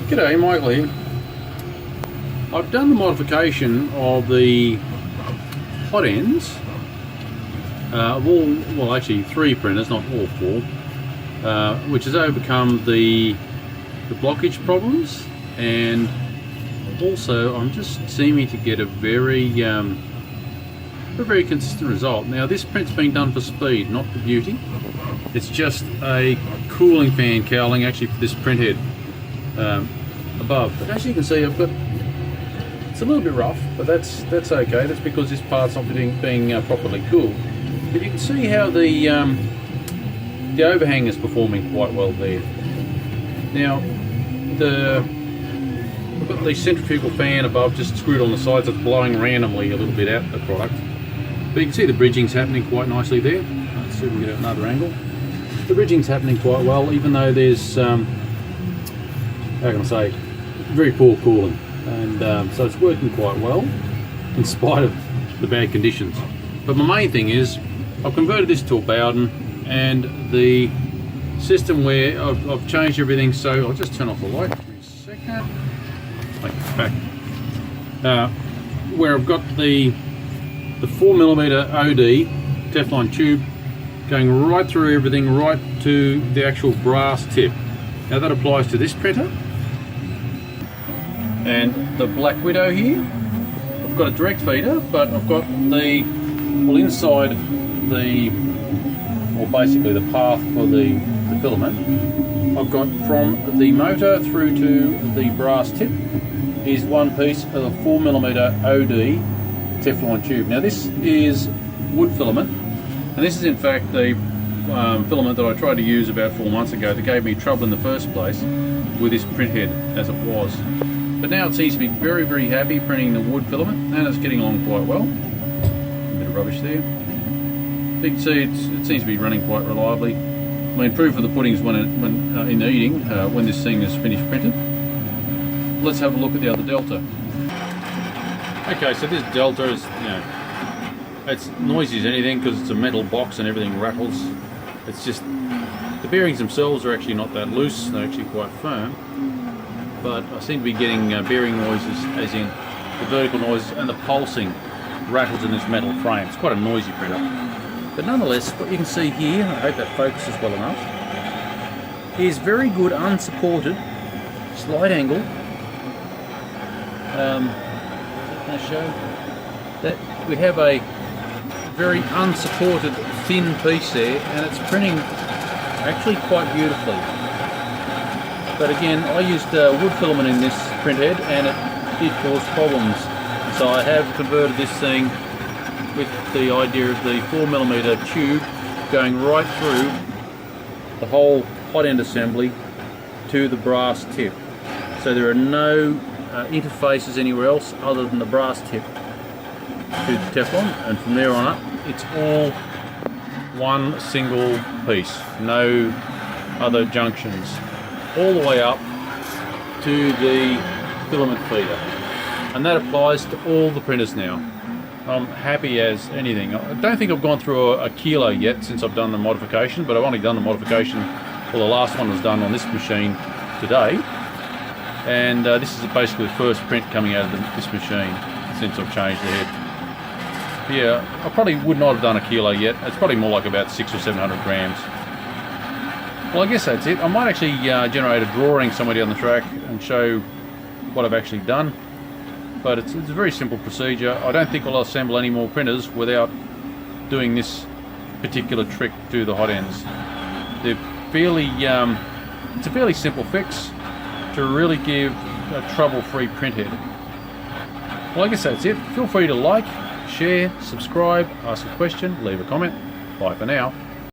G'day, Michael here. I've done the modification of the hot ends of all, well actually 3 printers, not all 4, which has overcome the blockage problems, and also I'm just seeming to get a very consistent result. Now this print's been done for speed, not for beauty. It's just a cooling fan cowling actually for this print head above. But as you can see, it's a little bit rough, but that's okay. That's because this part's not being properly cooled. But you can see how the overhang is performing quite well there. Now I've got the centrifugal fan above just screwed on the sides. It's blowing randomly a little bit out the product. But you can see the bridging's happening quite nicely there. Let's see if we can get another angle. The bridging's happening quite well, even though there's how can I say, very poor cooling, and so it's working quite well in spite of the bad conditions. But my main thing is I've converted this to a Bowden, and the system where I've changed everything, so I'll just turn off the light for a second. Make it back. Where I've got the 4mm OD Teflon tube going right through everything, right to the actual brass tip. Now that applies to this printer. And the Black Widow here, I've got a direct feeder, but I've got the, well, inside the, or basically the path for the filament, I've got from the motor through to the brass tip is one piece of a 4mm OD Teflon tube. Now this is wood filament, and this is in fact the filament that I tried to use about 4 months ago that gave me trouble in the first place with this print head as it was. But now it seems to be very happy printing the wood filament, and it's getting along quite well. A bit of rubbish there. You can see it seems to be running quite reliably. I mean, proof of the pudding is when in the eating, when this thing is finished printed. Let's have a look at the other delta. Okay, so this delta is, it's noisy as anything because it's a metal box and everything rattles. It's just, the bearings themselves are actually not that loose, they're actually quite firm. But I seem to be getting bearing noises, as in the vertical noises and the pulsing rattles in this metal frame. It's quite a noisy printer. But nonetheless, what you can see here, I hope that focuses well enough, is very good unsupported slight angle. I'll show that we have a very unsupported thin piece there, and it's printing actually quite beautifully. But again, I used wood filament in this print head, and it did cause problems. So I have converted this thing with the idea of the 4mm tube going right through the whole hot end assembly to the brass tip. So there are no interfaces anywhere else other than the brass tip to the Teflon, and from there on up it's all one single piece, no other junctions, all the way up to the filament feeder, and that applies to all the printers now. I'm happy as anything. I don't think I've gone through a kilo yet since I've done the modification, but I've only done the modification, well, the last one was done on this machine today, and this is basically the first print coming out of this machine since I've changed the head. Yeah, I probably would not have done a kilo yet. It's probably more like about 600 or 700 grams. Well, I guess that's it. I might actually generate a drawing somewhere down the track and show what I've actually done. But it's a very simple procedure. I don't think I'll assemble any more printers without doing this particular trick to the hot ends. They're fairly, it's a fairly simple fix to really give a trouble-free print head. Well, I guess that's it. Feel free to like, share, subscribe, ask a question, leave a comment. Bye for now.